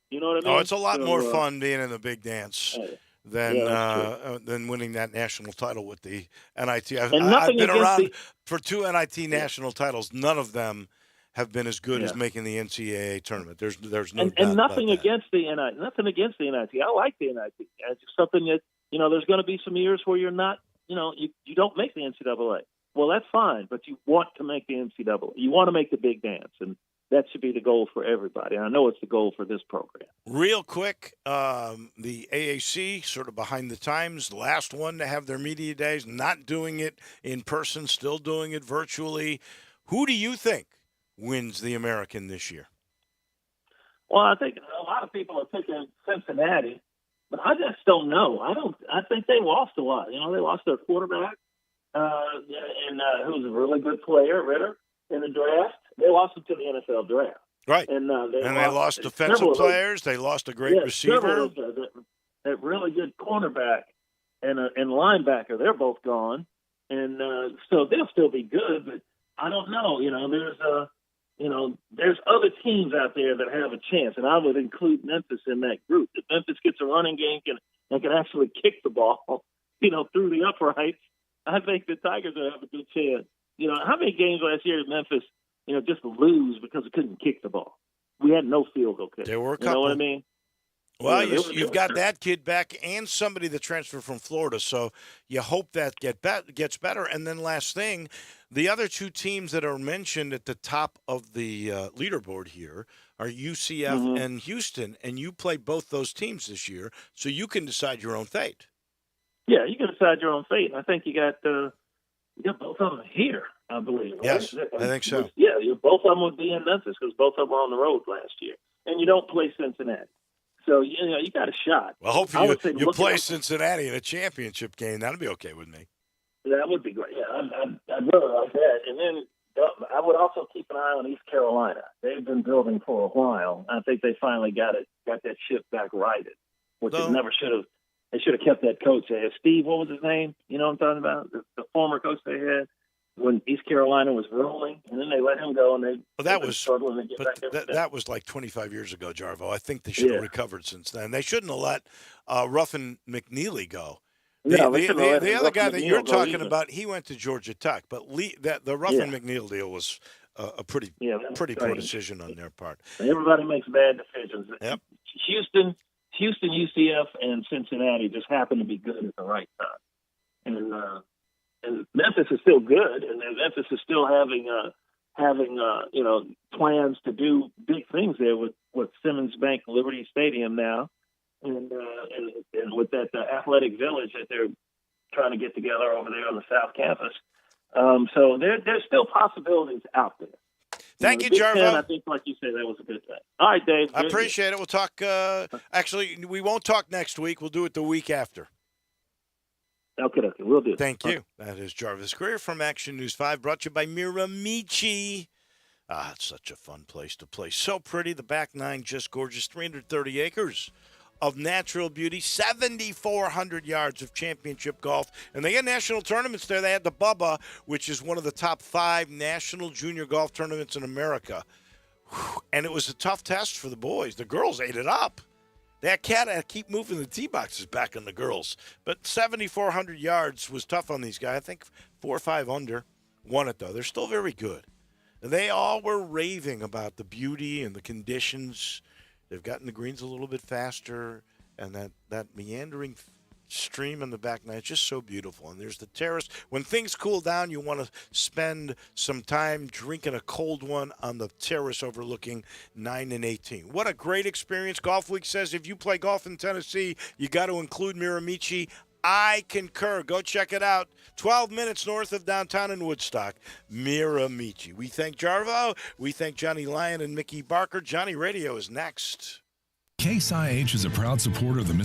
S16: You know what I mean?
S2: Oh, it's a lot more fun being in the big dance than winning that national title with the NIT. I've been around for 2 NIT national titles. None of them have been as good as making the NCAA tournament. There's no doubt
S16: and nothing
S2: about that.
S16: against the NIT. Nothing against the NIT. I like the NIT. It's just something that there's going to be some years where you're not. You don't make the NCAA. Well, that's fine, but you want to make the NCAA. You want to make the big dance, and that should be the goal for everybody. I know it's the goal for this program.
S2: Real quick, the AAC, sort of behind the times, the last one to have their media days, not doing it in person, still doing it virtually. Who do you think wins the American this year?
S16: Well, I think a lot of people are picking Cincinnati, but I just don't know. I think they lost a lot. They lost their quarterback, and who's a really good player, Ritter, in the draft. They lost him to the NFL draft.
S2: Right.
S16: And
S2: they lost defensive players. They lost a great receiver.
S16: That really good cornerback and linebacker, they're both gone. And so they'll still be good, but I don't know. There's other teams out there that have a chance, and I would include Memphis in that group. If Memphis gets a running game and can actually kick the ball, through the uprights, I think the Tigers will have a good chance. How many games last year did Memphis, just lose because it couldn't kick the ball? We had no field goal kick.
S2: There were a couple.
S16: You know what I mean?
S2: Well, you've got that kid back and somebody that transferred from Florida, so you hope that gets better. And then last thing, the other 2 teams that are mentioned at the top of the leaderboard here are UCF and Houston, and you play both those teams this year, so you can decide your own fate.
S16: Yeah, you can decide your own fate. And I think you got both of them here, I believe. Right?
S2: Yes, I think so.
S16: Yeah, both of them would be in Memphis because both of them were on the road last year. And you don't play Cincinnati. So, you got a shot.
S2: Well, hopefully you play Cincinnati in a championship game. That'll be okay with me.
S16: That would be great. Yeah, I'd really like that. And then I would also keep an eye on East Carolina. They've been building for a while. I think they finally got that ship back righted, which they never should have. They should have kept that coach. They had Steve, what was his name? You know what I'm talking about? The former coach they had when East Carolina was rolling, and then they let him go, and they struggling to get back every day.
S2: That was like 25 years ago, Jarvo. I think they should have recovered since then. They shouldn't have let Ruffin McNeely go. The other guy that you're talking about, he went to Georgia Tech, but the Ruffin McNeil deal was a pretty poor decision on their part.
S16: Everybody makes bad decisions.
S2: Yep.
S16: Houston, UCF, and Cincinnati just happen to be good at the right time, and Memphis is still good, and Memphis is still having plans to do big things there with Simmons Bank Liberty Stadium now, and with that athletic village that they're trying to get together over there on the South Campus. So there's still possibilities out there.
S2: Thank you, Jarvo.
S16: I think, like you said, that was a good thing. All right, Dave.
S2: I appreciate it. We'll talk. Actually, we won't talk next week. We'll do it the week after.
S16: Okay, we'll do.
S2: Thank you. That is Jarvis Greer from Action News 5, brought to you by Miramichi. It's such a fun place to play. So pretty. The back nine, just gorgeous. 330 acres of natural beauty, 7,400 yards of championship golf. And they got national tournaments there. They had the Bubba, which is one of the top 5 national junior golf tournaments in America. And it was a tough test for the boys. The girls ate it up. That cat had to keep moving the tee boxes back on the girls. But 7,400 yards was tough on these guys. I think 4 or 5 under. Won it, though. They're still very good. And they all were raving about the beauty and the conditions. They've gotten the greens a little bit faster. And that meandering stream in the back nine, it's just so beautiful. And there's the terrace. When things cool down, you want to spend some time drinking a cold one on the terrace overlooking 9 and 18. What a great experience. Golf Week says if you play golf in Tennessee, you got to include Miramichi. I concur. Go check it out. 12 minutes north of downtown in Woodstock, Miramichi. We thank Jarvo. We thank Johnny Lyon and Mickey Barker. Johnny Radio is next.
S4: Case IH is a proud supporter of the Mississippi